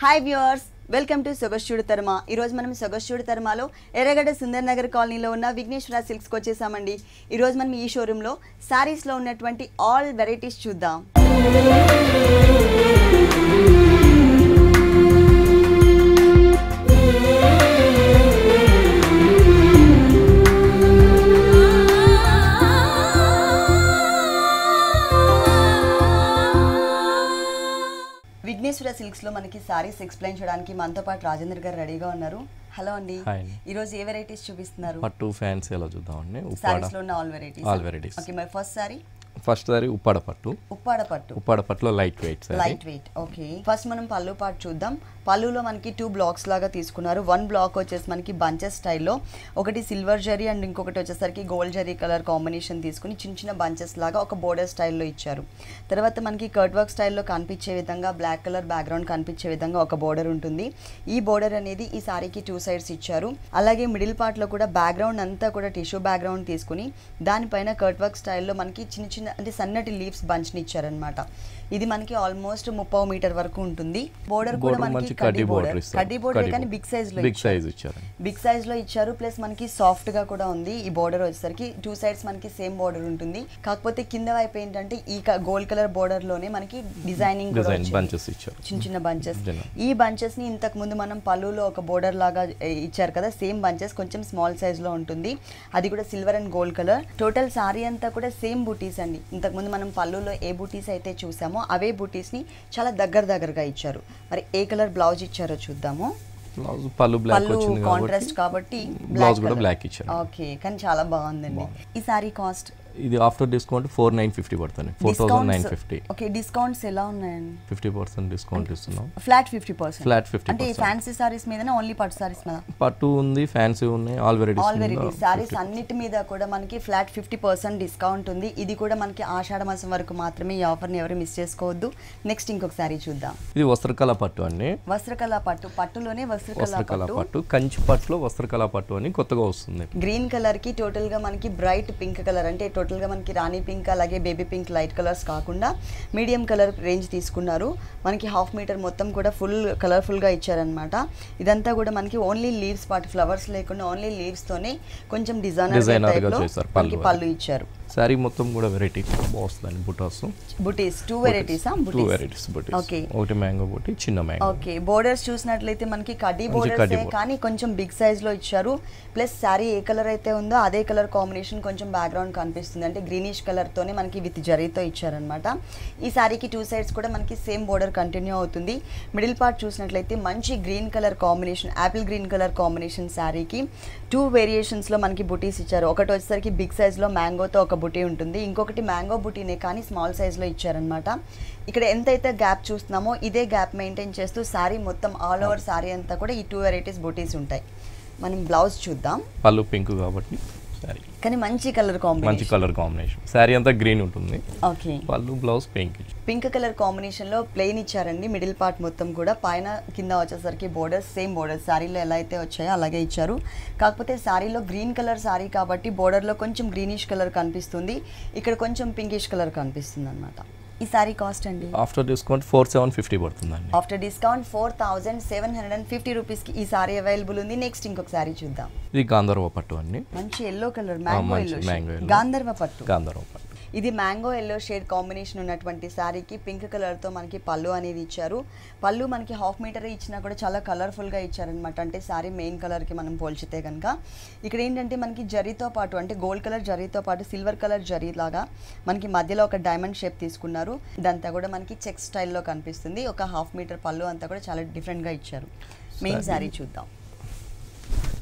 Hi viewers, welcome to Sogasu Chudu Tarama. ఈరోజు మనం సొగస్చూడు తర్మలో ఎర్రగడ్డ సుందర్ నగర్ కాలనీలో ఉన్న విఘ్నేశ్వర సిల్క్స్కి వచ్చేసామండి. ఈరోజు మనం ఈ షోరూంలో శారీస్లో ఉన్నటువంటి ఆల్ వెరైటీస్ చూద్దాం. విఘ్నేశ్వర సిల్క్స్ లో మనకి సారీస్ ఎక్స్ప్లెయిన్ చేయడానికి మనతో పాటు రాజేంద్ర గారు రెడీగా ఉన్నారు. హలో అండి, ఈ రోజు ఏ వెరైటీస్ చూపిస్తున్నారు? పట్టు ఫ్యాన్సీ ఎలా చూద్దామండి. సారీస్ లో ఉన్న ఆల్ వెరైటీస్. ఓకే, మరి ఫస్ట్ సారీ ఉప్పాడ పట్టు. ఉప్పాడ పట్టులో లైట్ వెయిట్. ఓకే, ఫస్ట్ మనం పళ్ళు పార్ట్ చూద్దాం. పళ్ళులో మనకి 2 బ్లాక్స్ లాగా తీసుకున్నారు. 1 బ్లాక్ వచ్చేసి మనకి బంచెస్ స్టైల్లో, ఒకటి సిల్వర్ జరీ అండ్ ఇంకొకటి వచ్చేసరికి గోల్డ్ జరీ కలర్ కాంబినేషన్ తీసుకుని చిన్న చిన్న బంచెస్ లాగా ఒక బోర్డర్ స్టైల్లో ఇచ్చారు. తర్వాత మనకి కర్ట్ వర్క్ స్టైల్లో కనిపించే విధంగా బ్లాక్ కలర్ బ్యాక్గ్రౌండ్ కనిపించే విధంగా ఒక బోర్డర్ ఉంటుంది. ఈ బోర్డర్ అనేది ఈ సారీకి 2 సైడ్స్ ఇచ్చారు. అలాగే మిడిల్ పార్ట్లో కూడా బ్యాక్గ్రౌండ్ అంతా కూడా టిష్యూ బ్యాక్గ్రౌండ్ తీసుకుని దానిపైన కర్ట్ వర్క్ స్టైల్లో మనకి చిన్న చిన్న అంటే సన్నటి లీవ్స్ బంచ్ని ఇచ్చారనమాట. ఇది మనకి ఆల్మోస్ట్ 30 మీటర్ వరకు ఉంటుంది. బోర్డర్ కూడా మనకి కడ్డీ బోర్డర్ కానీ బిగ్ సైజ్ లో ఇచ్చారు. ప్లస్ మనకి సాఫ్ట్ గా కూడా ఉంది. ఈ బోర్డర్ వచ్చేసరికి 2 సైడ్స్ మనకి సేమ్ బోర్డర్ ఉంటుంది. కాకపోతే కింద వైపు ఏంటంటే ఈ గోల్డ్ కలర్ బోర్డర్ లోనే మనకి డిజైనింగ్ చిన్న చిన్న బంచెస్. ఈ బంచెస్ ని ఇంతకు ముందు మనం పళ్ళులో ఒక బోర్డర్ లాగా ఇచ్చారు కదా, సేమ్ బంచెస్ కొంచెం స్మాల్ సైజ్ లో ఉంటుంది. అది కూడా silver and gold colour. Total sorry అంతా కూడా సేమ్ బూటీస్ అండి. ఇంతకు ముందు మనం పళ్ళులో ఏ బూటీస్ అయితే చూసామో అవే బూటీస్ ని చాలా దగ్గరగా ఇచ్చారు. మరి ఏ కలర్ బ్లౌజ్ ఇచ్చారో చూద్దాము. పళ్ళు కాంట్రాస్ట్ కాబట్టి బ్లౌజ్ కూడా బ్లాక్ ఇచ్చారు. ఓకే, కానీ చాలా బాగుందండి. ఈ సారీ కాస్ట్ ఇది ఆఫ్టర్ డిస్కౌంట్ 4950 పడుతుంది. 4950. ఓకే, డిస్కౌంట్స్ ఎలా ఉన్నాయండి? 50% డిస్కౌంట్ ఇస్తున్నాం. ఫ్లాట్ 50%. అంటే ఫ్యాన్సీ సారీస్ మీదనా ఓన్లీ పట్టు సారీస్ మీద? పట్టు ఉంది, ఫ్యాన్సీ ఉన్నాయి, ఆల్ వెరైటీస్ సారీస్ అన్నిటి మీద కూడా మనకి ఫ్లాట్ 50% డిస్కౌంట్ ఉంది. ఇది కూడా మనకి ఆషాఢ మాసం వరకు మాత్రమే. ఈ ఆఫర్ ని ఎవరు మిస్ చేసుకోవద్దు. నెక్స్ట్ ఇంకొక సారీ చూద్దాం. ఇది వస్త్రకళ పట్టు అండి. వస్త్రకళ పట్టు, పట్టులోనే వస్త్రకళ పట్టు, కంచి పట్టులో వస్త్రకళ పట్టు అని కొత్తగా వస్తుంది. గ్రీన్ కలర్ కి టోటల్ గా మనకి బ్రైట్ పింక్ కలర్, అంటే టోటల్ గా మనకి రాణి పింక్ అలాగే బేబీ పింక్ లైట్ కలర్స్ కాకుండా మీడియం కలర్ రేంజ్ తీసుకున్నారు. మనకి 1/2 మీటర్ మొత్తం కూడా ఫుల్ కలర్ఫుల్ గా ఇచ్చారనమాట. ఇదంతా కూడా మనకి ఓన్లీ లీవ్స్ పార్ట్, ఫ్లవర్స్ లేకుండా ఓన్లీ లీవ్స్ తోనే కొంచెం డిజైనర్ గా పళ్ళు ఇచ్చారు. సారీ మొత్తం కూడా వెరైటీ బాగుంది. బుటీస్ 2 వెరైటీస్. ఓకే, ఒకటి మ్యాంగో బుటీ, చిన్న మ్యాంగో. ఓకే, బోర్డర్స్ చూసినట్లయితే మనకి కడ్డీ బోర్డర్స్ కానీ కొంచెం బిగ్ సైజ్ లో ఇచ్చారు. ప్లస్ సారీ ఏ కలర్ అయితే ఉందో అదే కలర్ కాంబినేషన్ కొంచెం బ్యాక్గ్రౌండ్ కనిపిస్తుంది. అంటే గ్రీనిష్ కలర్ తోనే మనకి విత్ జరీతో ఇచ్చారనమాట. ఈ సారీకి 2 సైడ్స్ కూడా మనకి సేమ్ బోర్డర్ కంటిన్యూ అవుతుంది. మిడిల్ పార్ట్ చూసినట్లయితే మంచి green colour combination, apple green colour combination సారీకి 2 వేరియేషన్స్ లో మనకి బుటీస్ ఇచ్చారు. ఒకటి వచ్చేసరికి బిగ్ సైజ్ లో మ్యాంగోతో ఒక బుటీ ఉంటుంది, ఇంకొకటి మ్యాంగో బుటీనే కానీ స్మాల్ సైజ్ లో ఇచ్చారనమాట. ఇక్కడ ఎంతైతే గ్యాప్ చూస్తున్నామో ఇదే గ్యాప్ మెయింటైన్ చేస్తూ సారీ మొత్తం ఆల్ ఓవర్ సారీ అంతా కూడా ఈ 2 వెరైటీస్ బుటీస్ ఉంటాయి. మనం బ్లౌజ్ చూద్దాం. పళ్ళు పింక్ కాబట్టి కానీ మంచి కలర్ కాంబినేషన్. సారీ అంతా గ్రీన్ ఉంటుంది. ఓకే, పళ్ళు బ్లౌజ్ పింక్ కలర్ కాంబినేషన్ లో ప్లెయిన్ ఇచ్చారండి. మిడిల్ పార్ట్ మొత్తం కూడా పైన కింద వచ్చేసరికి బోర్డర్స్ సేమ్ బోర్డర్స్ సారీలో ఎలా అయితే వచ్చాయో అలాగే ఇచ్చారు. కాకపోతే సారీలో గ్రీన్ కలర్ సారీ కాబట్టి బోర్డర్ లో కొంచెం గ్రీనిష్ కలర్ కనిపిస్తుంది, ఇక్కడ కొంచెం పింకిష్ కలర్ కనిపిస్తుంది అనమాట. ఈ సారీ కాస్ట్ అండి ఆఫ్టర్ డిస్కౌంట్ 4750 పడుతుందండి. ఆఫ్టర్ డిస్కౌంట్ 4750 రూపీస్ కి ఈ సారీ అవైలబుల్ ఉంది. నెక్స్ట్ ఇంకొక సారీ చూద్దాం. ఇది గాంధర్వ పట్టు అండి. మంచి ఎల్లో కలర్ మ్యాంగో ఎల్లో గాంధర్వ పట్టు. ఇది మ్యాంగో ఎల్లో షేడ్ కాంబినేషన్ ఉన్నటువంటి సారీకి పింక్ కలర్తో మనకి పళ్ళు అనేది ఇచ్చారు. పళ్ళు మనకి 1/2 మీటర్ ఇచ్చినా కూడా చాలా కలర్ఫుల్గా ఇచ్చారనమాట. అంటే సారీ మెయిన్ కలర్కి మనం పోల్చితే కనుక ఇక్కడ ఏంటంటే మనకి జరీతో పాటు, అంటే గోల్డ్ కలర్ జరీతో పాటు సిల్వర్ కలర్ జరీ లాగా మనకి మధ్యలో ఒక డైమండ్ షేప్ తీసుకున్నారు. ఇదంతా కూడా మనకి చెక్ స్టైల్లో కనిపిస్తుంది. ఒక 1/2 మీటర్ పళ్ళు అంతా కూడా చాలా డిఫరెంట్గా ఇచ్చారు. మెయిన్ సారీ చూద్దాం.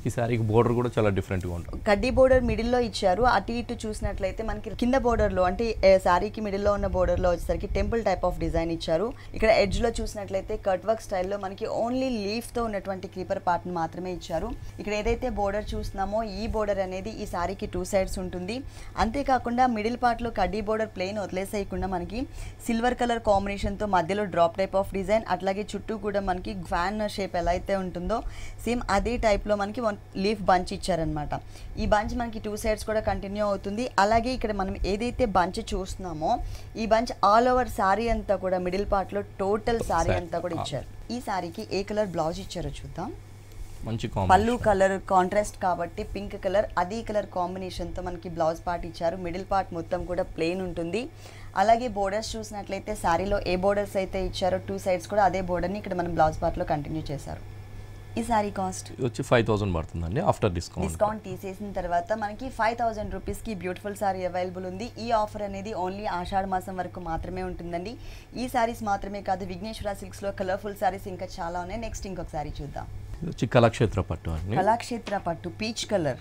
ఈ సారీకి బోర్డర్ కూడా చాలా డిఫరెంట్ గా ఉంటుంది. కడ్డీ బోర్డర్ మిడిల్ లో ఇచ్చారు. అటు ఇటు చూసినట్లయితే మనకి కింద బోర్డర్ లో, అంటే సారీకి మిడిల్ లో ఉన్న బోర్డర్ లో వచ్చేసరికి టెంపుల్ టైప్ ఆఫ్ డిజైన్ ఇచ్చారు. ఇక్కడ ఎడ్జ్ లో చూసినట్లయితే కట్ వర్క్ స్టైల్లో మనకి ఓన్లీ లీఫ్ తో ఉన్నటువంటి క్రీపర్ పార్ట్ ని మాత్రమే ఇచ్చారు. ఇక్కడ ఏదైతే బోర్డర్ చూస్తున్నామో ఈ బోర్డర్ అనేది ఈ సారీకి 2 సైడ్స్ ఉంటుంది. అంతేకాకుండా మిడిల్ పార్ట్ లో కడ్డీ బోర్డర్ ప్లెయిన్ వదిలేసేయకుండా మనకి సిల్వర్ కలర్ కాంబినేషన్ తో మధ్యలో డ్రాప్ టైప్ ఆఫ్ డిజైన్, అట్లాగే చుట్టూ కూడా మనకి ఫ్యాన్ షేప్ ఎలా అయితే ఉంటుందో సేమ్ అదే టైప్ లో మనకి లీఫ్ బంచ్ ఇచ్చారనమాట. ఈ బంచ్ మనకి 2 సైడ్స్ కూడా కంటిన్యూ అవుతుంది. అలాగే ఇక్కడ మనం ఏదైతే బంచ్ చూస్తున్నామో ఈ బంచ్ ఆల్ ఓవర్ శారీ అంతా కూడా మిడిల్ పార్ట్లో టోటల్ శారీ అంతా కూడా ఇచ్చారు. ఈ శారీకి ఏ కలర్ బ్లౌజ్ ఇచ్చారో చూద్దాం. మంచి పళ్ళు కలర్ కాంట్రాస్ట్ కాబట్టి పింక్ కలర్, అదే కలర్ కాంబినేషన్తో మనకి బ్లౌజ్ పార్ట్ ఇచ్చారు. మిడిల్ పార్ట్ మొత్తం కూడా ప్లెయిన్ ఉంటుంది. అలాగే బోర్డర్స్ చూసినట్లయితే శారీలో ఏ బోర్డర్స్ అయితే ఇచ్చారో 2 సైడ్స్ కూడా అదే బోర్డర్ని ఇక్కడ మనం బ్లౌజ్ పార్ట్లో కంటిన్యూ చేశారు. ఈ శారీ కాస్ట్ వచ్చి 5000 పడుతుందండి ఆఫ్టర్ డిస్కౌంట్ తీసేసిన తర్వాత మనకి 5000 రూపీస్కి బ్యూటిఫుల్ శారీ అవైలబుల్ ఉంది. ఈ ఆఫర్ అనేది ఓన్లీ ఆషాఢ మాసం వరకు మాత్రమే ఉంటుందండి. ఈ శారీస్ మాత్రమే కాదు, విఘ్నేశ్వర సిల్క్స్లో కలర్ఫుల్ శారీస్ ఇంకా చాలా ఉన్నాయి. నెక్స్ట్ ఇంకొక శారీ చూద్దాం. వచ్చి కళాక్షేత్ర పట్టు అండి. కళాక్షేత్ర పట్టు పీచ్ కలర్.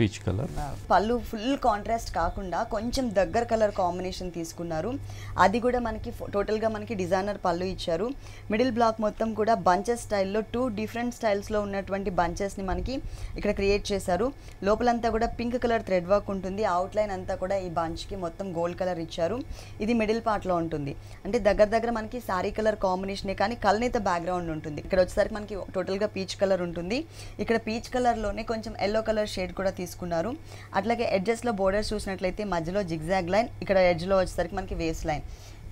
పళ్ళు ఫుల్ కాంట్రాస్ట్ కాకుండా కొంచెం దగ్గర కలర్ కాంబినేషన్ తీసుకున్నారు. అది కూడా మనకి టోటల్గా మనకి డిజైనర్ పళ్ళు ఇచ్చారు. మిడిల్ బ్లాక్ మొత్తం కూడా బంచెస్ స్టైల్లో 2 డిఫరెంట్ స్టైల్స్లో ఉన్నటువంటి బంచెస్ని మనకి ఇక్కడ క్రియేట్ చేశారు. లోపలంతా కూడా పింక్ కలర్ థ్రెడ్ వర్క్ ఉంటుంది. అవుట్లైన్ అంతా కూడా ఈ బంచ్కి మొత్తం గోల్డ్ కలర్ ఇచ్చారు. ఇది మిడిల్ పార్ట్లో ఉంటుంది. అంటే దగ్గర మనకి శారీ కలర్ కాంబినేషనే కానీ కల్నేత బ్యాక్గ్రౌండ్ ఉంటుంది. ఇక్కడ వచ్చేసరికి మనకి టోటల్గా పీచ్ కలర్ ఉంటుంది. ఇక్కడ పీచ్ కలర్లోనే కొంచెం ఎల్లో కలర్ షేడ్ కూడా తీసుకున్నారు. అట్లాగే ఎడ్జెస్లో బోర్డర్స్ చూసినట్లయితే మధ్యలో జిగ్జాగ్ లైన్, ఇక్కడ ఎడ్జ్లో వచ్చేసరికి మనకి వేస్ట్ లైన్.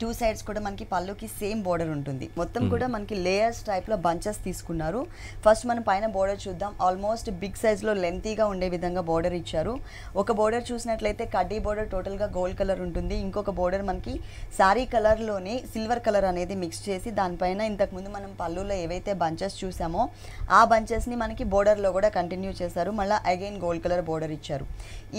2 సైడ్స్ కూడా మనకి పళ్ళుకి సేమ్ బోర్డర్ ఉంటుంది. మొత్తం కూడా మనకి లేయర్స్ టైప్లో బంచెస్ తీసుకున్నారు. ఫస్ట్ మనం పైన బోర్డర్ చూద్దాం. ఆల్మోస్ట్ బిగ్ సైజ్లో లెంతీగా ఉండే విధంగా బోర్డర్ ఇచ్చారు. ఒక బోర్డర్ చూసినట్లయితే కడ్డీ బోర్డర్ టోటల్గా గోల్డ్ కలర్ ఉంటుంది. ఇంకొక బోర్డర్ మనకి శారీ కలర్లోనే సిల్వర్ కలర్ అనేది మిక్స్ చేసి దానిపైన ఇంతకుముందు మనం పళ్ళులో ఏవైతే బంచెస్ చూసామో ఆ బంచెస్ని మనకి బోర్డర్లో కూడా కంటిన్యూ చేశారు. మళ్ళీ అగైన్ గోల్డ్ కలర్ బోర్డర్ ఇచ్చారు.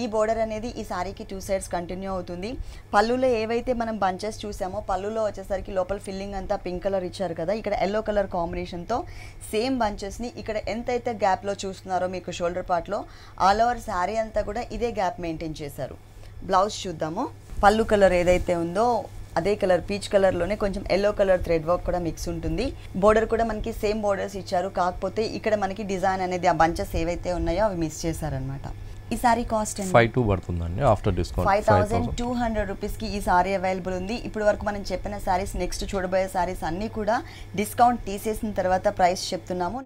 ఈ బోర్డర్ అనేది ఈ శారీకి 2 సైడ్స్ కంటిన్యూ అవుతుంది. పళ్ళులో ఏవైతే మనం బంచెస్ చూసామో పళ్ళులో వచ్చేసరికి లోపల ఫిల్లింగ్ అంతా పింక్ కలర్ ఇచ్చారు కదా, ఇక్కడ ఎల్లో కలర్ కాంబినేషన్తో సేమ్ బంచెస్ని ఇక్కడ ఎంతైతే గ్యాప్లో చూస్తున్నారో మీకు షోల్డర్ పార్ట్లో ఆల్ ఓవర్ శారీ అంతా కూడా ఇదే గ్యాప్ మెయింటైన్ చేశారు. బ్లౌజ్ చూద్దాము. పళ్ళు కలర్ ఏదైతే ఉందో అదే కలర్ పీచ్ కలర్లోనే కొంచెం ఎల్లో కలర్ థ్రెడ్ వర్క్ కూడా మిక్స్ ఉంటుంది. బోర్డర్ కూడా మనకి సేమ్ బోర్డర్స్ ఇచ్చారు. కాకపోతే ఇక్కడ మనకి డిజైన్ అనేది ఆ బంచెస్ ఏవైతే ఉన్నాయో అవి మిస్ చేశారనమాట. ఈ సారీ కాస్ట్ 52 పడుతుందండి ఆఫ్టర్ డిస్కౌంట్. 5200 రూపీస్కి ఈ సారీ అవైలబుల్ ఉంది. ఇప్పుడు వరకు మనం చెప్పిన సారీస్ నెక్స్ట్ చూడబోయే సారీస్ అన్నీ కూడా డిస్కౌంట్ తీసేసిన తర్వాత ప్రైస్ చెప్తున్నాము.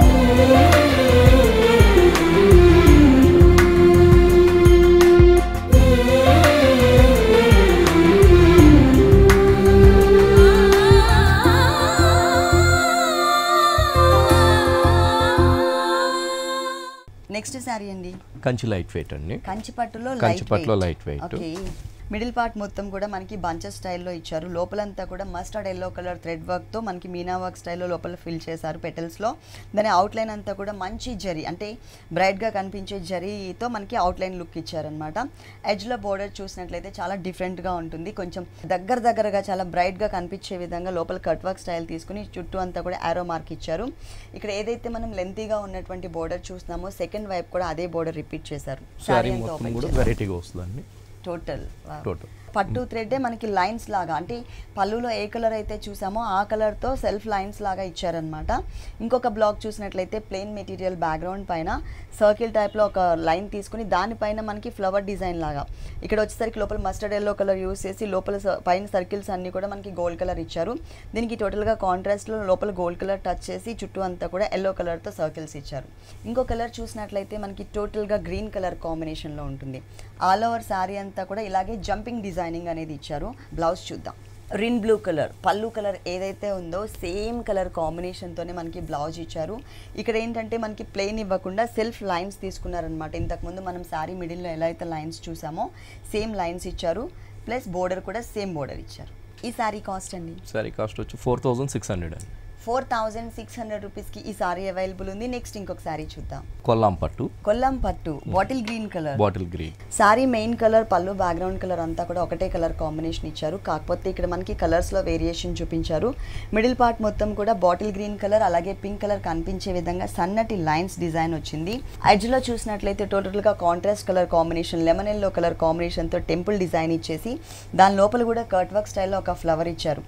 నెక్స్ట్ సారీ అండి కంచి లైట్ వెయిట్ అండి. కంచి పట్టులో light weight. Okay. Middle part మొత్తం కూడా మనకి బంచెస్ స్టైల్లో ఇచ్చారు. లోపలంతా కూడా మస్టర్డ్ ఎల్లో కలర్ థ్రెడ్ వర్క్తో మనకి మీనా వర్క్ స్టైల్లో లోపల ఫిల్ చేశారు పెటల్స్లో. దాని అవుట్లైన్ అంతా కూడా మంచి జరీ అంటే బ్రైట్గా కనిపించే జరీతో మనకి అవుట్లైన్ లుక్ ఇచ్చారనమాట. ఎడ్జ్లో బోర్డర్ చూసినట్లయితే చాలా డిఫరెంట్గా ఉంటుంది. కొంచెం దగ్గరగా చాలా బ్రైట్గా కనిపించే విధంగా లోపల కట్ వర్క్ స్టైల్ తీసుకుని చుట్టూ అంతా కూడా యారో మార్క్ ఇచ్చారు. ఇక్కడ ఏదైతే మనం లెంతీగా ఉన్నటువంటి బోర్డర్ చూస్తున్నామో సెకండ్ వైపు కూడా అదే బోర్డర్ రిపీట్ చేశారు. సారీ మొత్తం కూడా వెరైటీగా వస్తుందండి. టోటల్ పట్టు థ్రెడ్డే మనకి లైన్స్ లాగా అంటే పళ్ళులో ఏ కలర్ అయితే చూసామో ఆ కలర్తో సెల్ఫ్ లైన్స్ లాగా ఇచ్చారనమాట. ఇంకొక బ్లాక్ చూసినట్లయితే ప్లెయిన్ మెటీరియల్ బ్యాక్గ్రౌండ్ పైన సర్కిల్ టైప్లో ఒక లైన్ తీసుకుని దానిపైన మనకి ఫ్లవర్ డిజైన్ లాగా ఇక్కడ వచ్చేసరికి లోపల మస్టర్డ్ ఎల్లో కలర్ యూస్ చేసి లోపల పైన సర్కిల్స్ అన్నీ కూడా మనకి గోల్డ్ కలర్ ఇచ్చారు. దీనికి టోటల్గా కాంట్రాస్ట్లో లోపల గోల్డ్ కలర్ టచ్ చేసి చుట్టూ అంతా కూడా ఎల్లో కలర్తో సర్కిల్స్ ఇచ్చారు. ఇంకో కలర్ చూసినట్లయితే మనకి టోటల్గా గ్రీన్ కలర్ కాంబినేషన్లో ఉంటుంది. ఆల్ ఓవర్ శారీ అంతా కూడా ఇలాగే జంపింగ్ డిజైనింగ్ అనేది ఇచ్చారు. బ్లౌజ్ చూద్దాం. రిన్ బ్లూ కలర్ పళ్ళు కలర్ ఏదైతే ఉందో సేమ్ కలర్ కాంబినేషన్తోనే మనకి బ్లౌజ్ ఇచ్చారు. ఇక్కడ ఏంటంటే మనకి ప్లెయిన్ ఇవ్వకుండా సెల్ఫ్ లైన్స్ తీసుకున్నారనమాట. ఇంతకుముందు మనం శారీ మిడిల్లో ఎలా అయితే లైన్స్ చూసామో సేమ్ లైన్స్ ఇచ్చారు. ప్లస్ బోర్డర్ కూడా సేమ్ బోర్డర్ ఇచ్చారు. ఈ శారీ కాస్ట్ అండి? శారీ కాస్ట్ వచ్చి 4600 అండి. 4600 రూపీస్కి ఈ సారీ అవైలబుల్ ఉంది. నెక్స్ట్ ఇంకొక సారీ చూద్దాం. కొల్లం పట్టు bottle green colour. Sorry main colour పళ్ళు బ్యాక్గ్రౌండ్ కలర్ అంతా కూడా ఒకటే కలర్ కాంబినేషన్ ఇచ్చారు. కాకపోతే ఇక్కడ మనకి కలర్స్లో వేరియేషన్ చూపించారు. మిడిల్ పార్ట్ మొత్తం కూడా బాటిల్ గ్రీన్ కలర్ అలాగే పింక్ కలర్ కనిపించే విధంగా సన్నటి లైన్స్ డిజైన్ వచ్చింది. ఎడ్జ్లో చూసినట్లయితే టోటల్గా contrast colour combination lemon yellow colour కాంబినేషన్తో టెంపుల్ డిజైన్ ఇచ్చేసి దాని లోపల కూడా కట్ వర్క్ స్టైల్లో ఒక ఫ్లవర్ ఇచ్చారు.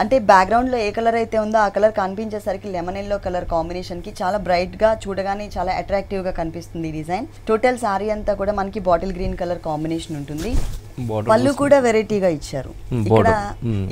అంటే బ్యాక్గ్రౌండ్లో ఏ కలర్ అయితే ఉందో ఆ కలర్ కనిపించేసరికి లెమన్ ఎల్లో కలర్ కాంబినేషన్కి చాలా బ్రైట్గా చూడగానే చాలా అట్రాక్టివ్గా కనిపిస్తుంది ఈ డిజైన్. టోటల్ సారీ అంతా కూడా మనకి బాటిల్ గ్రీన్ కలర్ కాంబినేషన్ ఉంటుంది. పళ్ళు కూడా వెరైటీగా ఇచ్చారు.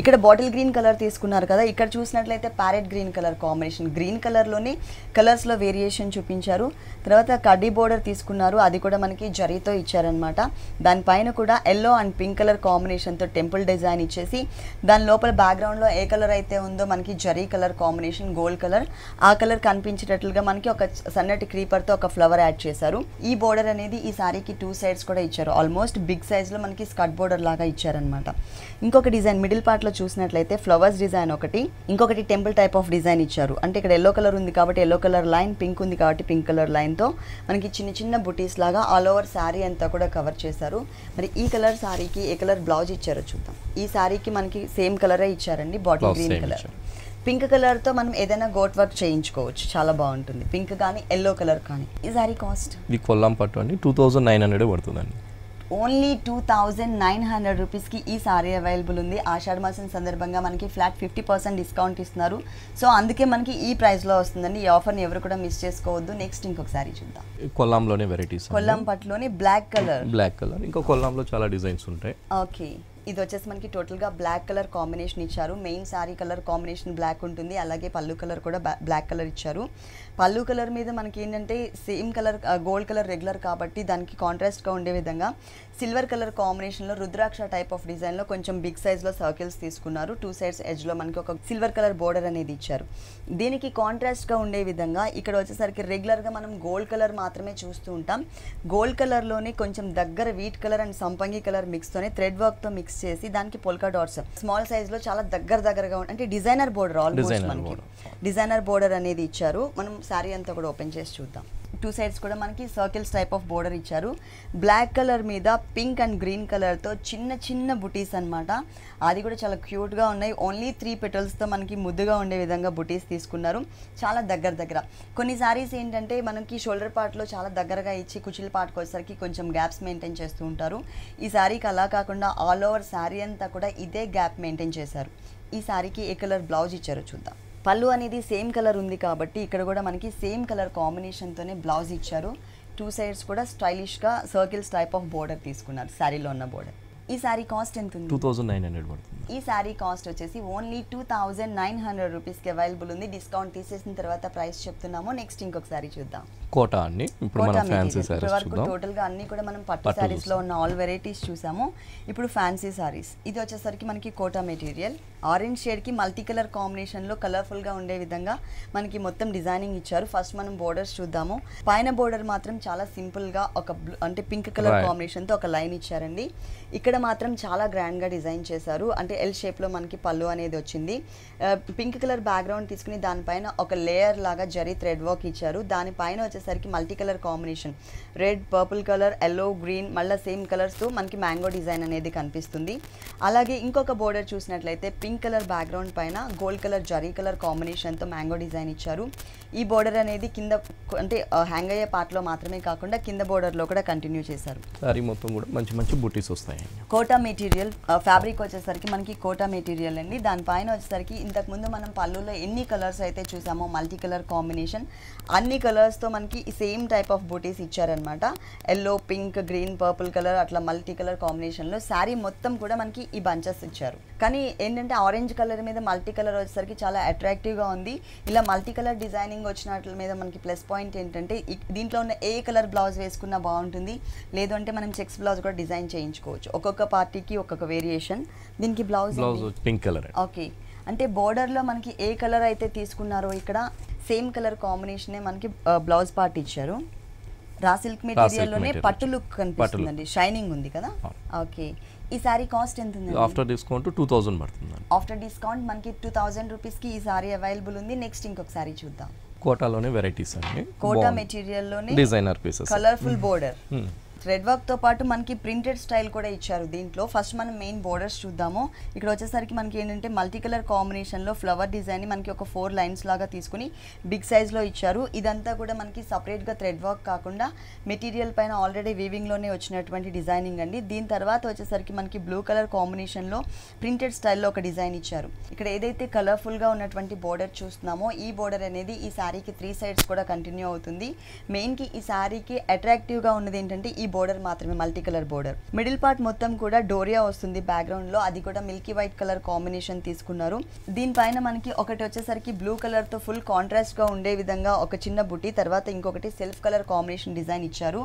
ఇక్కడ బాటిల్ గ్రీన్ కలర్ తీసుకున్నారు కదా, ఇక్కడ చూసినట్లయితే parrot green colour combination, green colour లోనే కలర్స్ లో వేరియేషన్ చూపించారు. తర్వాత కడ్డీ బోర్డర్ తీసుకున్నారు, అది కూడా మనకి జరీతో ఇచ్చారనమాట. దానిపైన కూడా yellow and pink colour combination తో టెంపుల్ డిజైన్ ఇచ్చేసి దాని లోపల బ్యాక్గ్రౌండ్ లో ఏ కలర్ అయితే ఉందో మనకి zari colour combination gold colour, ఆ కలర్ కనిపించేటట్లుగా మనకి ఒక సన్నటి క్రీపర్ తో ఒక ఫ్లవర్ యాడ్ చేశారు. ఈ బోర్డర్ అనేది ఈ సారీకి 2 సైడ్స్ కూడా ఇచ్చారు. ఆల్మోస్ట్ బిగ్ సైజ్ లో మనకి స్కర్ట్ బోర్డర్ లాగా ఇచ్చారనమాట. ఇంకొక డిజైన్ మిడిల్ పార్ట్ లో చూసినట్లయితే ఫ్లవర్స్ డిజైన్ ఒకటి, ఇంకొకటి టెంపుల్ టైప్ ఆఫ్ డిజైన్ ఇచ్చారు. అంటే ఇక్కడ ఎల్లో కలర్ ఉంది కాబట్టి ఎల్లో కలర్ లైన్, పింక్ ఉంది కాబట్టి పింక్ కలర్ లైన్ తో మనకి చిన్న చిన్న బుటీస్ లాగా ఆల్ ఓవర్ శారీ అంతా కూడా కవర్ చేశారు. మరి ఈ కలర్ శారీకి ఏ కలర్ బ్లౌజ్ ఇచ్చారో చూద్దాం. ఈ శారీకి మనకి సేమ్ కలరే ఇచ్చారండి, bottle green colour. Pink colour తో మనం ఏదైనా గోట్ వర్క్ చేయించుకోవచ్చు, చాలా బాగుంటుంది. పింక్ కానీ ఎల్లో కలర్ కానీ. ఈ సారీ కాస్ట్ ఇది కొల్లాం పట్టు అండి 2900 పడుతుందండి. ఓన్లీ 2900 రూపీస్కి ఈ సారీ అవైలబుల్ ఉంది. ఆషాఢ మాసం సందర్భంగా మనకి ఫ్లాట్ 50% డిస్కౌంట్ ఇస్తున్నారు. సో అందుకే మనకి ఈ ప్రైస్లో వస్తుందండి. ఈ ఆఫర్ని ఎవరు కూడా మిస్ చేసుకోవద్దు. నెక్స్ట్ ఇంకొక సారీ చూద్దాం. కొల్లాంలోనే వెరైటీస్, కొల్లాం పట్టులోనే బ్లాక్ కలర్, ఇంకా కొల్లాంలో చాలా డిజైన్స్ ఉంటాయి. ఓకే, ఇది వచ్చేసి మనకి టోటల్గా బ్లాక్ కలర్ కాంబినేషన్ ఇచ్చారు. Main sari colour combination black ఉంటుంది, అలాగే పళ్ళు కలర్ కూడా బ్లాక్ కలర్ ఇచ్చారు. పళ్ళు కలర్ మీద మనకి ఏంటంటే same colour gold colour regular కాబట్టి దానికి కాంట్రాస్ట్గా ఉండే విధంగా సిల్వర్ కలర్ కాంబినేషన్లో రుద్రాక్ష టైప్ ఆఫ్ డిజైన్లో కొంచెం బిగ్ సైజ్లో సర్కిల్స్ తీసుకున్నారు. 2 సైడ్స్ ఎడ్జ్లో మనకి ఒక సిల్వర్ కలర్ బోర్డర్ అనేది ఇచ్చారు. దీనికి కాంట్రాస్ట్గా ఉండే విధంగా ఇక్కడ వచ్చేసరికి రెగ్యులర్గా మనం గోల్డ్ కలర్ మాత్రమే చూస్తూ ఉంటాం. గోల్డ్ కలర్లోనే కొంచెం దగ్గర వీట్ కలర్ అండ్ సంపంగి కలర్ మిక్స్తోనే థ్రెడ్ వర్క్తో మిక్స్ చేసి దానికి పొల్కా డాట్స్ స్మాల్ సైజ్లో చాలా దగ్గరగా అంటే డిజైనర్ బోర్డర్, ఆల్మోస్ట్ మనకి డిజైనర్ బోర్డర్ అనేది ఇచ్చారు. మనం శారీ అంతా కూడా ఓపెన్ చేసి చూద్దాం. 2 సైడ్స్ కూడా మనకి సర్కిల్స్ టైప్ ఆఫ్ బోర్డర్ ఇచ్చారు. బ్లాక్ కలర్ మీద పింక్ అండ్ గ్రీన్ కలర్తో చిన్న చిన్న బుటీస్ అనమాట. అది కూడా చాలా క్యూట్గా ఉన్నాయి. ఓన్లీ 3 పెటల్స్తో మనకి ముద్దుగా ఉండే విధంగా బుటీస్ తీసుకున్నారు. చాలా దగ్గర కొన్ని సారీస్ ఏంటంటే మనకి షోల్డర్ పార్ట్లో చాలా దగ్గరగా ఇచ్చి కుచిల్ పార్ట్కి వచ్చేసరికి కొంచెం గ్యాప్స్ మెయింటైన్ చేస్తూ ఉంటారు. ఈ సారీకి అలా కాకుండా ఆల్ ఓవర్ శారీ అంతా కూడా ఇదే గ్యాప్ మెయింటైన్ చేశారు. ఈ సారీకి ఏ కలర్ బ్లౌజ్ ఇచ్చారో చూద్దాం. పళ్ళు అనేది సేమ్ కలర్ ఉంది కాబట్టి ఇక్కడ కూడా మనకి సేమ్ కలర్ కాంబినేషన్తోనే బ్లౌజ్ ఇచ్చారు. 2 సైడ్స్ కూడా స్టైలిష్గా సర్కిల్స్ టైప్ ఆఫ్ బోర్డర్ తీసుకున్నారు శారీలో ఉన్న బోర్డర్. ఈ సారీ కాస్ట్ ఎంత ఉంది? 2900 పడుతుంది. ఈ సారీ కాస్ట్ వచ్చేసి ఓన్లీ 2900 రూపీస్కి అవైలబుల్ ఉంది. డిస్కౌంట్ తీసేసిన తర్వాత ప్రైస్ చెప్తున్నాము. నెక్స్ట్ ఇంకొక సారీ చూద్దాం. కోటా అండి, ఇప్పుడు మనం ఫ్యాన్సీ సారీస్ చూద్దాం. టోటల్గా అన్ని కూడా మనం పట్టు సారీస్ లో ఉన్న ఆల్ వెరైటీస్ చూసాము. ఇప్పుడు ఫ్యాన్సీ సారీస్. ఇది వచ్చేసరికి మనకి కోటా మెటీరియల్, ఆరెంజ్ షేడ్ కి మల్టీ కలర్ కాంబినేషన్ లో కలర్ఫుల్ గా ఉండే విధంగా మనకి మొత్తం డిజైనింగ్ ఇచ్చారు. ఫస్ట్ మనం బోర్డర్స్ చూద్దాము. పైన బోర్డర్ మాత్రం చాలా సింపుల్ గా ఒక అంటే పింక్ కలర్ కాంబినేషన్ తో ఒక లైన్ ఇచ్చారండి. ఇక్కడ మాత్రం చాలా గ్రాండ్ గా డిజైన్ చేశారు. అంటే ఎల్ షేప్ లో మనకి పళ్ళు అనేది వచ్చింది. పింక్ కలర్ బ్యాక్గ్రౌండ్ తీసుకుని దానిపైన ఒక లేయర్ లాగా జరీ థ్రెడ్ వర్క్ ఇచ్చారు. దానిపైన వచ్చేసరికి multi colour combination red, purple colour, yellow, green మళ్ళీ సేమ్ కలర్స్తో మనకి మ్యాంగో డిజైన్ అనేది కనిపిస్తుంది. అలాగే ఇంకొక బోర్డర్ చూసినట్లయితే పింక్ కలర్ బ్యాక్గ్రౌండ్ పైన గోల్డ్ కలర్ జరీ కలర్ కాంబినేషన్తో మ్యాంగో డిజైన్ ఇచ్చారు. ఈ బోర్డర్ అనేది కింద అంటే హ్యాంగ్ అయ్యే పార్ట్లో మాత్రమే కాకుండా కింద బోర్డర్లో కూడా కంటిన్యూ చేశారు. సారీ మొత్తం కూడా మంచి మంచి బూటీస్ వస్తాయి. కోటా మెటీరియల్ ఫ్యాబ్రిక్ వచ్చేసరికి మనకి కోటా మెటీరియల్ అండి. దానిపైన వచ్చేసరికి ఇంతకుముందు మనం పళ్ళులో ఎన్ని కలర్స్ అయితే చూసామో మల్టీ కలర్ కాంబినేషన్ అన్ని కలర్స్తో మనకి సేమ్ టైప్ ఆఫ్ బూటీస్ ఇచ్చారనమాట. Yellow, pink, green, purple colour అట్లా మల్టీ కలర్ కాంబినేషన్లో శారీ మొత్తం కూడా మనకి ఈ బంచెస్ ఇచ్చారు. కానీ ఏంటంటే ఆరెంజ్ కలర్ మీద మల్టీ కలర్ వచ్చేసరికి చాలా అట్రాక్టివ్గా ఉంది. ఇలా మల్టీ కలర్ డిజైనింగ్ వచ్చినట్ల మీద మనకి ప్లస్ పాయింట్ ఏంటంటే దీంట్లో ఉన్న ఏ కలర్ బ్లౌజ్ వేసుకున్నా బాగుంటుంది. లేదు అంటే మనం చెక్స్ బ్లౌజ్ కూడా డిజైన్ చేయించుకోవచ్చు. ఒక్కొక్క పార్టీకి ఒక్కొక్క వేరియేషన్. దీనికి బ్లౌజ్ పింక్ కలర్. ఓకే, అంటే బోర్డర్లో మనకి ఏ కలర్ అయితే తీసుకున్నారో ఇక్కడ సేమ్ కలర్ కాంబినేషనే మనకి బ్లౌజ్ పార్ట్ ఇచ్చారు. రా సిల్క్ మెటీరియల్లోనే పట్టు లుక్ కనిపిస్తుందండి, షైనింగ్ ఉంది కదా. ఓకే, ఈ సారీ కాస్ట్ ఎంత ఉంది? ఆఫ్టర్ డిస్కౌంట్ 2000 పడుతుంది. ఆఫ్టర్ డిస్కౌంట్ మనకి 2000 రూపీస్కి ఈ సారీ అవైలబుల్ ఉంది. నెక్స్ట్ ఇంకొక సారీ చూద్దాం. కోటాలోనే వెరైటీస్ అండి. కోటా మెటీరియల్లోనే designer pieces, colourful border, thread work తో పాటు మనకి ప్రింటెడ్ స్టైల్ కూడా ఇచ్చారు దీంట్లో. ఫస్ట్ మనం మెయిన్ బోర్డర్స్ చూద్దాము. ఇక్కడ వచ్చేసరికి మనకి ఏంటంటే మల్టీ కలర్ కాంబినేషన్ లో ఫ్లవర్ డిజైన్ మనకి ఒక 4 లైన్స్ లాగా తీసుకుని బిగ్ సైజ్ లో ఇచ్చారు. ఇదంతా కూడా మనకి సపరేట్ గా థ్రెడ్ వర్క్ కాకుండా మెటీరియల్ పైన ఆల్రెడీ వీవింగ్ లోనే వచ్చినటువంటి డిజైనింగ్ అండి. దీని తర్వాత వచ్చేసరికి మనకి బ్లూ కలర్ కాంబినేషన్ లో ప్రింటెడ్ స్టైల్లో ఒక డిజైన్ ఇచ్చారు. ఇక్కడ ఏదైతే కలర్ఫుల్ గా ఉన్నటువంటి బోర్డర్ చూస్తున్నామో ఈ బోర్డర్ అనేది ఈ శారీకి 3 సైడ్స్ కూడా కంటిన్యూ అవుతుంది. మెయిన్ కి ఈ శారీకి అట్రాక్టివ్ గా ఉన్నది ఏంటంటే ఈ బోర్డర్ మాత్రమే, multi colour border. Middle part మొత్తం కూడా డోరియా వస్తుంది బ్యాక్గ్రౌండ్ లో, అది కూడా మిల్కీ వైట్ కలర్ కాంబినేషన్ తీసుకున్నారు. దీనిపైన మనకి ఒకటి వచ్చేసరికి బ్లూ కలర్ తో ఫుల్ కాంట్రాస్ట్ గా ఉండే విధంగా ఒక చిన్న బుట్టి, తర్వాత ఇంకొకటి సెల్ఫ్ కలర్ కాంబినేషన్ డిజైన్ ఇచ్చారు.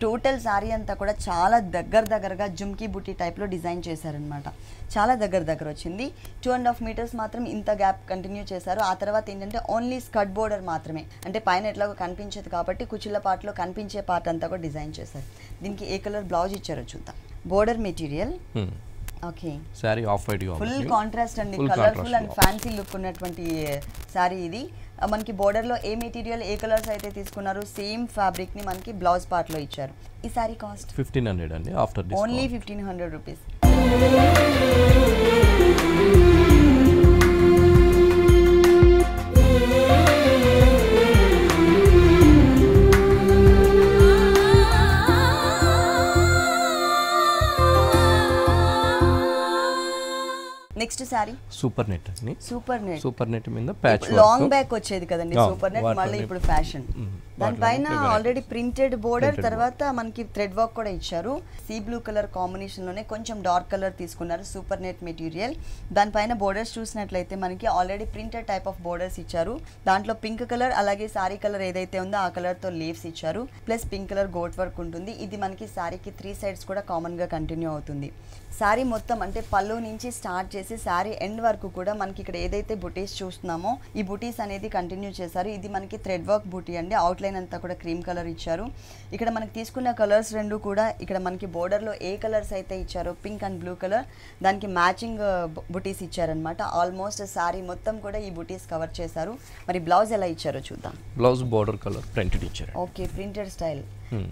టోటల్ సారీ అంతా కూడా చాలా దగ్గరగా జుమ్కీ బుట్టి టైప్ లో డిజైన్ చేశారనమాట. చాలా దగ్గర వచ్చింది. 2.5 మీటర్స్ మాత్రం ఇంత గ్యాప్ కంటిన్యూ చేశారు. ఆ తర్వాత ఏంటంటే ఓన్లీ స్కర్ట్ బోర్డర్ మాత్రమే, అంటే పైన ఎట్లాగో కనిపించేది కాబట్టి కుచ్చిళ్ళ పార్ట్లో కనిపించే పార్ట్ అంతా కూడా డిజైన్ చేశారు. దీనికి ఏ కలర్ బ్లౌజ్ ఇచ్చారో చూద్దాం. Border material okay, sorry off white గా ఫుల్ కాంట్రాస్ట్ అండి, కలర్ఫుల్ అండ్ ఫ్యాన్సీ లుక్ ఉన్నటువంటి సారీ ఇది. మనకి బోర్డర్ లో ఏ మెటీరియల్ ఏ కలర్స్ అయితే తీసుకున్నారు సేమ్ ఫ్యాబ్రిక్ ని మనకి బ్లౌజ్ పార్ట్ లో ఇచ్చారు. ఈ సారీ కాస్ట్ 1500 అండి after discount. Only 1500 rupees. Next sorry super net అండి. సూపర్ నెట్ మీద ప్యాచ్ లాంగ్ బ్యాక్ వచ్చేది కదండి సూపర్ నెట్, మళ్ళీ ఇప్పుడు ఫ్యాషన్. దానిపైన ఆల్రెడీ ప్రింటెడ్ బోర్డర్, తర్వాత మనకి థ్రెడ్ వర్క్ కూడా ఇచ్చారు. సీ బ్లూ కలర్ కాంబినేషన్ లోనే కొంచెం డార్క్ కలర్ తీసుకున్నారు, సూపర్ నెట్ మెటీరియల్. దానిపైన బోర్డర్స్ చూసినట్లయితే మనకి already printed type of borders ఇచ్చారు. దాంట్లో పింక్ కలర్ అలాగే సారీ కలర్ ఏదైతే ఉందో ఆ కలర్ తో లీవ్స్ ఇచ్చారు, plus pink colour gota work ఉంటుంది. ఇది మనకి సారీకి 3 సైడ్స్ కూడా కామన్ గా కంటిన్యూ అవుతుంది. సారీ మొత్తం అంటే పళ్ళు నుంచి స్టార్ట్ చేసి సారీ ఎండ్ వరకు కూడా మనకి ఇక్కడ ఏదైతే బుటీస్ చూస్తున్నామో ఈ బుటీస్ అనేది కంటిన్యూ చేశారు. ఇది మనకి థ్రెడ్ వర్క్ బుటీ అండి. అవుట్లైన్ అంతా కూడా క్రీమ్ కలర్ ఇచ్చారు. ఇక్కడ మనకి తీసుకున్న కలర్స్ రెండు కూడా ఇక్కడ మనకి బోర్డర్ లో ఏ కలర్స్ అయితే ఇచ్చారో పింక్ అండ్ బ్లూ కలర్, దానికి మ్యాచింగ్ బుటీస్ ఇచ్చారనమాట. ఆల్మోస్ట్ సారీ మొత్తం కూడా ఈ బుటీస్ కవర్ చేశారు. మరి బ్లౌజ్ ఎలా ఇచ్చారో చూద్దాం. బ్లౌజ్ బోర్డర్ కలర్ ప్రింటెడ్ ఇచ్చారు. Okay, printed style.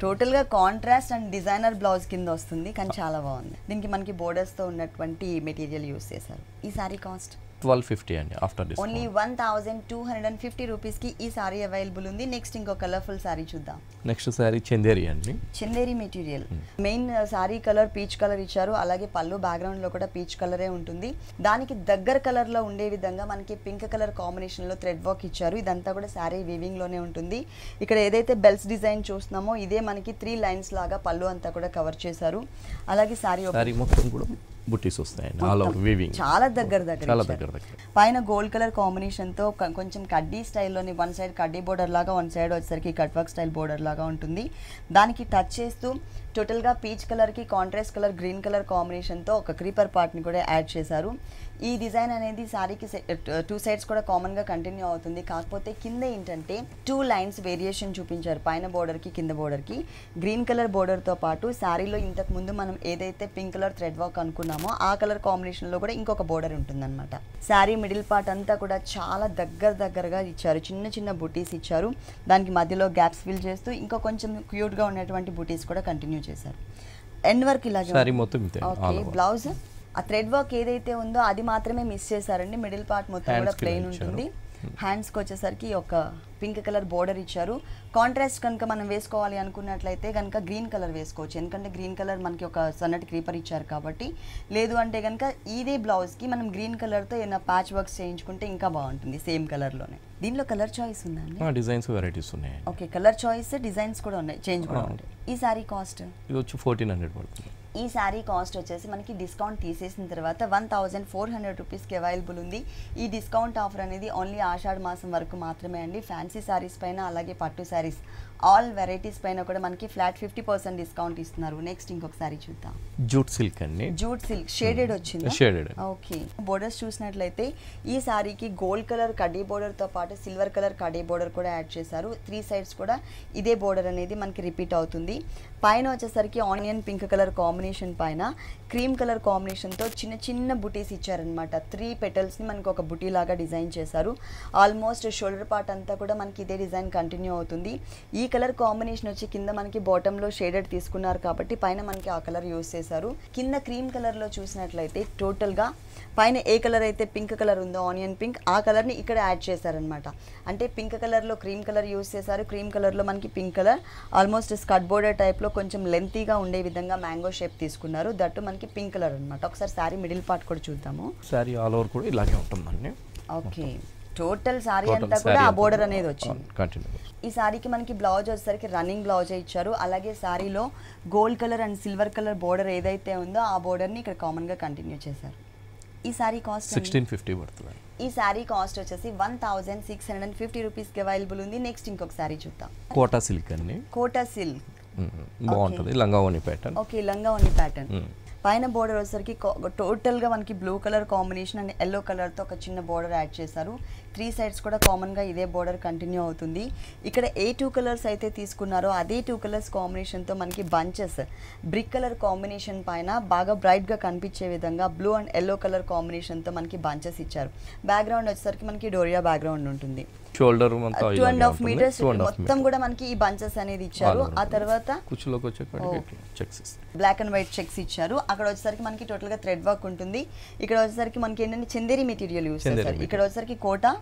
టోటల్ గా కాంట్రాస్ట్ అండ్ డిజైనర్ బ్లౌజ్ కింద వస్తుంది, కానీ చాలా బాగుంది. దీనికి మనకి బోర్డర్స్ తో ఉన్నటువంటి మెటీరియల్ యూస్ చేశారు. ఈ సారీ కాస్ట్ 1250 అండి ఆఫ్టర్ డిస్కౌంట్. ఓన్లీ 1250 రూపీస్ కి ఈ సారీ అవైలబుల్ ఉంది. నెక్స్ట్ ఇంకో కలర్ఫుల్ సారీ చూద్దాం. నెక్స్ట్ సారీ చందేరి అండి. Chanderi material. Main sari colour peach colour ఇచ్చారు, అలాగే పళ్ళు బ్యాక్గ్రౌండ్ లో కూడా పీచ్ కలరే ఉంటుంది. దానికి దగ్గర కలర్ లో ఉండే విధంగా మనకి పింక్ కలర్ కాంబినేషన్ లో థ్రెడ్ వర్క్ ఇచ్చారు. ఇదంతా కూడా సారీ వీవింగ్ లోనే ఉంటుంది. ఇక్కడ ఏదైతే బెల్స్ డిజైన్ చూస్తున్నామో ఇదే మనకి 3 లైన్స్ లాగా పళ్ళు అంతా కూడా కవర్ చేశారు. అలాగే సారీ మొత్తం కూడా బుటీస్ వస్తాయండి, ఆల్ ఓవర్ వీవింగ్. చాలా దగ్గర పైన గోల్డ్ కలర్ కాంబినేషన్ తో కొంచెం కడ్డీ స్టైల్లోని వన్ సైడ్ కడ్డీ బోర్డర్ లాగా, వన్ సైడ్ వచ్చేసరికి కట్ వర్క్ స్టైల్ బోర్డర్ లాగా ఉంటుంది. దానికి టచ్ చేస్తూ టోటల్ గా పీచ్ కలర్ కి contrast colour green colour combination తో ఒక క్రీపర్ పార్ట్ ని కూడా యాడ్ చేశారు. ఈ డిజైన్ అనేది సారీకి 2 సైడ్స్ కూడా కామన్ గా కంటిన్యూ అవుతుంది. కాకపోతే కింద ఏంటంటే 2 లైన్స్ వేరియేషన్ చూపించారు, పైన బోర్డర్ కి కింద బోర్డర్ కి. గ్రీన్ కలర్ బోర్డర్ తో పాటు సారీలో ఇంతకు ముందు మనం ఏదైతే పింక్ కలర్ థ్రెడ్ వర్క్ అనుకున్నామో ఆ కలర్ కాంబినేషన్ లో కూడా ఇంకొక బోర్డర్ ఉంటుందన్నమాట. సారీ మిడిల్ పార్ట్ అంతా కూడా చాలా దగ్గరగా ఇచ్చారు, చిన్న బుటీస్ ఇచ్చారు. దానికి మధ్యలో గ్యాప్స్ ఫిల్ చేస్తూ ఇంకా కొంచెం క్యూట్ గా ఉన్నటువంటి బుటీస్ కూడా కంటిన్యూ చేశారు. ఎండ్ వర్క్ ఇలాగే. ఓకే, బ్లౌజ్ ఆ థ్రెడ్ వర్క్ ఏదైతే ఉందో అది మాత్రమే మిస్ చేశారండి. మిడిల్ పార్ట్ మొత్తం కూడా ప్లెయిన్ ఉంటుంది. హ్యాండ్స్కి వచ్చేసరికి ఒక పింక్ కలర్ బోర్డర్ ఇచ్చారు. కాంట్రాస్ట్ కనుక మనం వేసుకోవాలి అనుకున్నట్లయితే కనుక గ్రీన్ కలర్ వేసుకోవచ్చు, ఎందుకంటే గ్రీన్ కలర్ మనకి ఒక సన్నటి క్రీపర్ ఇచ్చారు కాబట్టి. లేదు అంటే కనుక ఇదే బ్లౌజ్కి మనం గ్రీన్ కలర్తో ఏమైనా ప్యాచ్ వర్క్స్ చేయించుకుంటే ఇంకా బాగుంటుంది సేమ్ కలర్లోనే. దీనిలో కలర్ చాయిస్ ఉందండి, డిజైన్స్ వెరైటీస్ ఉన్నాయి. ఓకే, కలర్ చాయిస్ డిజైన్స్ కూడా ఉన్నాయి, చేంజ్ కూడా ఉంటాయి. ఈ సారీ కాస్ట్ ఇది వచ్చి 1400 పడుతుంది. ఈ సారీ కాస్ట్ వచ్చేసి మనకి డిస్కౌంట్ తీసేసిన తర్వాత 1400 రూపీస్కి అవైలబుల్ ఉంది. ఈ డిస్కౌంట్ ఆఫర్ అనేది ఓన్లీ ఆషాఢ మాసం వరకు మాత్రమే అండి. ఫ్యాన్సీ సారీస్ పైన అలాగే పట్టు సారీస్ ఆల్ వెరైటీస్ పైన కూడా మనకి ఫ్లాట్ 50% డిస్కౌంట్ ఇస్తున్నారు. నెక్స్ట్ ఇంకొక సారీ చూద్దాం. జూట్ సిల్క్ అండి. జూట్ సిల్క్ షేడెడ్ వచ్చింది. షేడెడ్. ఓకే, బోర్డర్స్ చూసినట్లయితే ఈ సారీకి గోల్డ్ కలర్ కడ్డీ బోర్డర్ తో పాటు సిల్వర్ కలర్ కడ్డీ బోర్డర్ కూడా యాడ్ చేశారు. 3 సైడ్స్ కూడా ఇదే బోర్డర్ అనేది మనకి రిపీట్ అవుతుంది. పైన వచ్చేసరికి ఆనియన్ పింక్ కలర్ కాంబినేషన్ పైన క్రీమ్ కలర్ కాంబినేషన్ తో చిన్న బుటీస్ ఇచ్చారనమాట. 3 పెటల్స్ ని మనకి ఒక బుటీ లాగా డిజైన్ చేశారు. ఆల్మోస్ట్ షోల్డర్ పార్ట్ అంతా కూడా మనకి ఇదే డిజైన్ కంటిన్యూ అవుతుంది. ఈ కలర్ కాంబినేషన్ వచ్చి కింద మనకి బాటమ్ లో షేడెడ్ తీసుకున్నారు కాబట్టి పైన మనకి ఆ కలర్ యూస్ చేశారు. కింద క్రీమ్ కలర్ లో చూసినట్లయితే టోటల్ గా పైన ఏ కలర్ అయితే పింక్ కలర్ ఉందో ఆనియన్ పింక్, ఆ కలర్ ని ఇక్కడ యాడ్ చేశారనమాట. అంటే పింక్ కలర్ లో క్రీమ్ కలర్ యూస్ చేశారు, క్రీమ్ కలర్ లో మనకి pink colour almost skirt border type లో కొంచెం లెంతీగా ఉండే విధంగా మ్యాంగో షేప్ తీసుకున్నారు. దట్టు మనకి పింక్ కలర్ అనమాట. ఒకసారి సారీ మిడిల్ పార్ట్ కూడా చూద్దాము. సారీ ఆల్ ఓవర్ కూడా ఇలాగే ఉంటుందండి. ఓకే, టోటల్ సారీ అంతా కూడా ఆ బోర్డర్ అనేది వచ్చింది. ఈ సారీకి మనకి బ్లౌజ్ వచ్చేసరికి రన్నింగ్ బ్లౌజే ఇచ్చారు. అలాగే సారీలో gold colour and silver colour border ఏదైతే ఉందో ఆ బోర్డర్ని ఇక్కడ కామన్గా కంటిన్యూ చేశారు. ఈ సారీ కాస్ట్ 1650 పడుతుంది. ఈ సారీ కాస్ట్ వచ్చేసి 1650 రూపీస్కి అవైలబుల్ ఉంది. నెక్స్ట్ ఇంకొక సారీ చూద్దాం. కోటా సిల్క్ అండి. కోటా సిల్క్ బాగుంటుంది. లంగా ఓని ప్యాటర్న్. ఓకే, లంగా ఓని ప్యాటర్న్. పైన బోర్డర్ వచ్చేసరికి టోటల్గా మనకి blue colour combination and yellow కలర్తో ఒక చిన్న బోర్డర్ యాడ్ చేశారు. 3 సైడ్స్ కూడా కామన్గా ఇదే బోర్డర్ కంటిన్యూ అవుతుంది. ఇక్కడ ఏ 2 కలర్స్ అయితే తీసుకున్నారో అదే 2 కలర్స్ కాంబినేషన్తో మనకి బంచెస్ బ్రిక్ కలర్ కాంబినేషన్ పైన బాగా బ్రైట్గా కనిపించే విధంగా బ్లూ అండ్ ఎల్లో కలర్ కాంబినేషన్తో మనకి బంచెస్ ఇచ్చారు. బ్యాక్గ్రౌండ్ వచ్చేసరికి మనకి డోరియా బ్యాక్గ్రౌండ్ ఉంటుంది. షోల్డర్ 2.5 మీటర్స్ మొత్తం కూడా మనకి ఈ బంచెస్ అనేది ఇచ్చారు. ఆ తర్వాత కుచ్చులోకి వచ్చేసరికి checks black and white checks ఇచ్చారు. అక్కడ వచ్చేసరికి మనకి టోటల్ గా థ్రెడ్ వర్క్ ఉంటుంది. ఇక్కడ వచ్చేసరికి మనకి ఏంటంటే చందేరి మెటీరియల్ యూస్ చేస్తారు. ఇక్కడ వచ్చేసరికి కోటా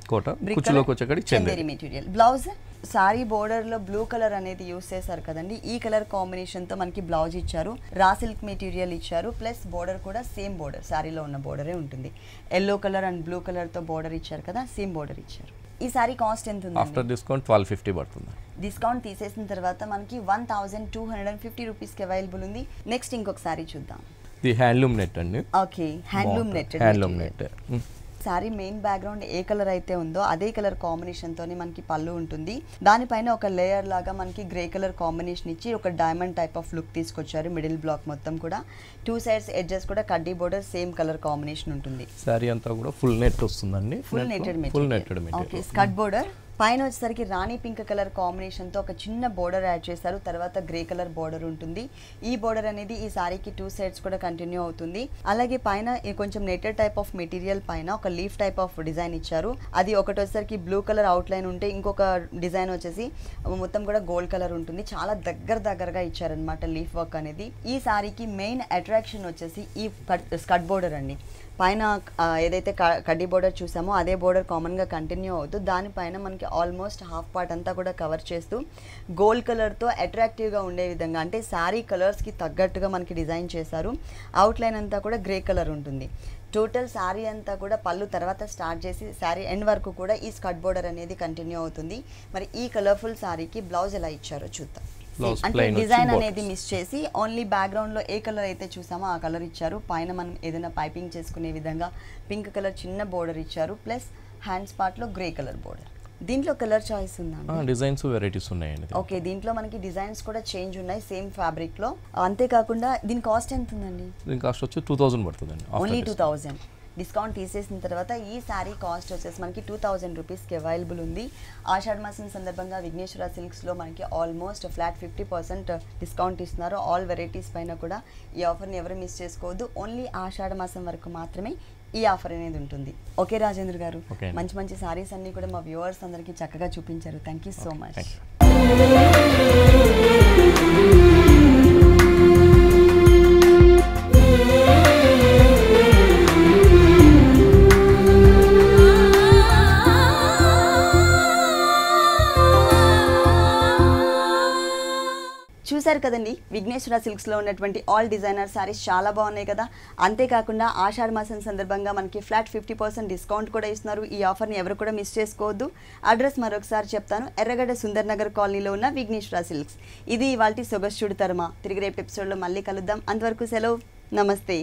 కుచ్చులోకి వచ్చేసరికి Chanderi material. Blouse sorry border లో బ్లూ కలర్ అనేది యూస్ చేశారు కదండి. ఈ కలర్ కాంబినేషన్ తో మనకి బ్లౌజ్ ఇచ్చారు. రా సిల్క్ మెటీరియల్ ఇచ్చారు. ప్లస్ బోర్డర్ కూడా సేమ్ బోర్డర్ సారీలో ఉన్న బోర్డరే ఉంటుంది. Yellow colour and blue colour తో బోర్డర్ ఇచ్చారు కదా, సేమ్ బోర్డర్ ఇచ్చారు. ఈ సారీ కాస్ట్ ఎంత ఉంది? ఆఫ్టర్ డిస్కౌంట్ 1250 పడుతుంది. డిస్కౌంట్ తీసేసిన తర్వాత మనకి 1250 రూపీస్కి అవైలబుల్ ఉంది. నెక్స్ట్ ఇంకొక సారీ చూద్దాం. ఇది హ్యాండ్లూమ్ నెట్ అండి. Okay, handloom net. Handloom net. Sari main background ఏ కలర్ అయితే ఉందో అదే కలర్ కాంబినేషన్తోనే మనకి పళ్ళు ఉంటుంది. దానిపైన ఒక లేయర్ లాగా మనకి గ్రే కలర్ కాంబినేషన్ ఇచ్చి ఒక డైమండ్ టైప్ ఆఫ్ లుక్ తీసుకొచ్చారు. మిడిల్ బ్లాక్ మొత్తం కూడా 2 సైడ్స్ ఎడ్జెస్ కూడా కడ్డీ బోర్డర్ సేమ్ కలర్ కాంబినేషన్ ఉంటుంది. సారీ అంతా కూడా ఫుల్ నెట్ వస్తుందండి. Full netted material. Okay, skirt border పైన వచ్చేసరికి రాణి పింక్ కలర్ కాంబినేషన్తో ఒక చిన్న బోర్డర్ యాడ్ చేశారు. తర్వాత గ్రే కలర్ బోర్డర్ ఉంటుంది. ఈ బోర్డర్ అనేది ఈ సారీకి 2 సైడ్స్ కూడా కంటిన్యూ అవుతుంది. అలాగే పైన కొంచెం నెట్టెడ్ టైప్ ఆఫ్ మెటీరియల్ పైన ఒక లీఫ్ టైప్ ఆఫ్ డిజైన్ ఇచ్చారు. అది ఒకటి వచ్చేసరికి బ్లూ కలర్ అవుట్ లైన్ ఉంటే ఇంకొక డిజైన్ వచ్చేసి మొత్తం కూడా గోల్డ్ కలర్ ఉంటుంది. చాలా దగ్గరగా ఇచ్చారనమాట లీఫ్ వర్క్ అనేది. ఈ సారీకి మెయిన్ అట్రాక్షన్ వచ్చేసి ఈ స్కర్ట్ బోర్డర్ అండి. పైన ఏదైతే కడ్డీ బోర్డర్ చూసామో అదే బోర్డర్ కామన్గా కంటిన్యూ అవుతూ దానిపైన మనకి ఆల్మోస్ట్ హాఫ్ పార్ట్ అంతా కూడా కవర్ చేస్తూ గోల్డ్ కలర్తో అట్రాక్టివ్గా ఉండే విధంగా అంటే శారీ కలర్స్కి తగ్గట్టుగా మనకి డిజైన్ చేశారు. అవుట్లైన్ అంతా కూడా గ్రే కలర్ ఉంటుంది. టోటల్ శారీ అంతా కూడా పళ్ళు తర్వాత స్టార్ట్ చేసి శారీ ఎండ్ వరకు కూడా ఈ స్కర్ట్ బోర్డర్ అనేది కంటిన్యూ అవుతుంది. మరి ఈ కలర్ఫుల్ శారీకి బ్లౌజ్ ఎలా ఇచ్చారో చూద్దాం. అంటే డిజైన్ అనేది మిస్ చేసి ఓన్లీ బ్యాక్గ్రౌండ్ లో ఏ కలర్ అయితే చూసామో ఆ కలర్ ఇచ్చారు. పైన మనం ఏదైనా పైపింగ్ చేసుకునే విధంగా పింక్ కలర్ చిన్న బోర్డర్ ఇచ్చారు. ప్లస్ హ్యాండ్స్ పార్ట్ లో గ్రే కలర్ బోర్డర్. దీంట్లో కలర్ చాయిస్ ఉందా? డిజైన్స్ వెరైటీస్ ఉన్నాయండి. ఓకే, దీంట్లో మనకి డిజైన్స్ కూడా చేంజ్ ఉన్నాయి సేమ్ ఫ్యాబ్రిక్ లో. అంతేకాకుండా దీని కాస్ట్ ఎంత ఉందండి? దీని కాస్ట్ వచ్చి 2000 పడుతుందండి. ఓన్లీ 2000. డిస్కౌంట్ తీసేసిన తర్వాత ఈ శారీ కాస్ట్ వచ్చేసి మనకి 2000 రూపీస్కి అవైలబుల్ ఉంది. ఆషాఢ మాసం సందర్భంగా విఘ్నేశ్వర సిల్క్స్లో మనకి ఆల్మోస్ట్ ఫ్లాట్ 50% డిస్కౌంట్ ఇస్తున్నారు. ఆల్ వెరైటీస్ పైన కూడా ఈ ఆఫర్ని ఎవరు మిస్ చేసుకోవద్దు. ఓన్లీ ఆషాఢ మాసం వరకు మాత్రమే ఈ ఆఫర్ అనేది ఉంటుంది. ఓకే రాజేంద్ర గారు, మంచి మంచి సారీస్ అన్ని కూడా మా వ్యూవర్స్ అందరికీ చక్కగా చూపించారు. Thank you so much. చూసారు కదండి, విఘ్నేశ్వర సిల్క్స్లో ఉన్నటువంటి ఆల్ డిజైనర్ సారీస్ చాలా బాగున్నాయి కదా. అంతేకాకుండా ఆషాఢ మాసం సందర్భంగా మనకి ఫ్లాట్ 50% డిస్కౌంట్ కూడా ఇస్తున్నారు. ఈ ఆఫర్ని ఎవరు కూడా మిస్ చేసుకోవద్దు. అడ్రస్ మరొకసారి చెప్తాను. ఎర్రగడ్డ సుందర్ నగర్ కాలనీలో ఉన్న విఘ్నేశ్వర సిల్క్స్. ఇది ఇవాల్టి సొగస్చుడు తరమా. తిరిగి రేపు ఎపిసోడ్లో మళ్ళీ కలుద్దాం. అంతవరకు సెలవు, నమస్తే.